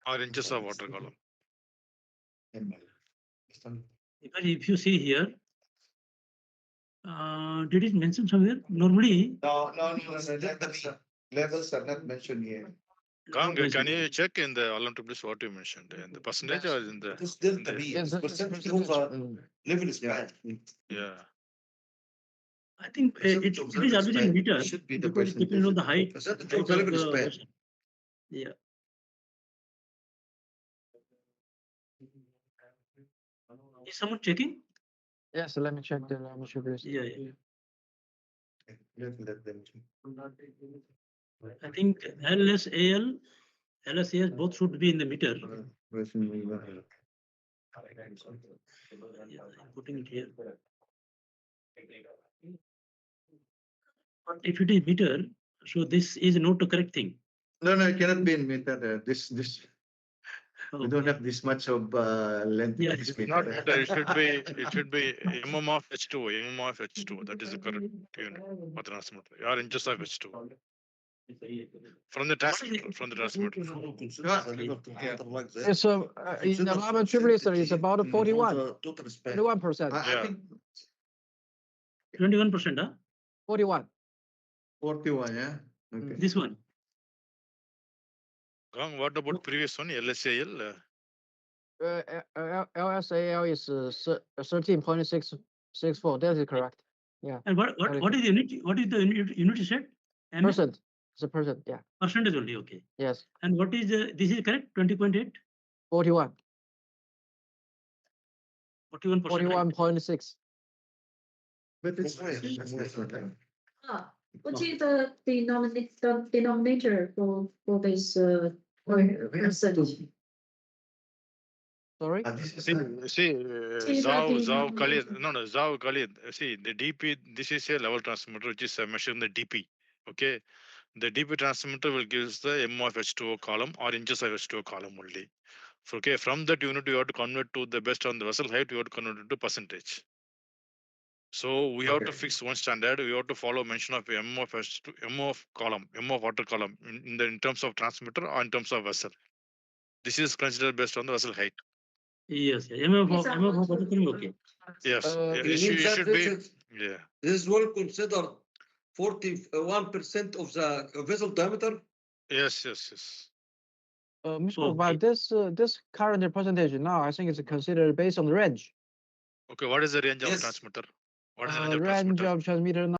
or inches of water column. Because if you see here, did it mention somewhere? Normally, No. Levels are not mentioned here. Kang, can you check in the Olympic list what you mentioned in the percentage or in the? This delta B. Yes, This percentage of the level is bad. Yeah. I think it is always in meter. Should be the because it depends on the height. percentage height of the level is the bad. vessel. Yeah. Is someone checking? yes. Let me check the membership list. Yeah, yeah. Let them check. I think LSAL, LSAS both should be in the meter. Yeah, I'm putting it here. But if it is meter, so this is not the correct thing. No, it cannot be in meter. This we don't Okay. have this much of length. Yeah. in this It's not meter. meter, it should be mm of H2. That is the correct unit for transmitter. Or inches of H2. From the transmitter. So in the membership list, it's about 41%. I think 21%, huh? 41. 41, yeah. Okay. This one. Kang, what about previous one, LSAL? LSAL is 13.664. That is correct. And what is the unit? What is the unit you said? Percent. It's a percent. Yeah. Percentage only, okay. Yes. And what is this is correct? 20.8? 41. 41%. 41.6. But it's fine. What is the denominator for this percentage? Sorry. Zav Khalid. No, Zav Khalid. See, the DP, this is a level transmitter which is measuring the DP. Okay. The DP transmitter will give us the M of H2O column or inches of H2O column only. Okay, from that unit, you have to convert to the best on the vessel height, you have to convert it to percentage. So we have to fix one standard. We have to follow mention of M of H2, M of column, M of water column in terms of transmitter or in terms of vessel. This is considered based on the vessel height. Yes, okay. Yes, You it mean that should be. Yeah. this will consider 41% of the vessel diameter. Yes. Mr. But this current percentage now, I think it's considered based on the range. Okay, what is the range of Yes. transmitter? What is the range of transmitter? Range of transmitter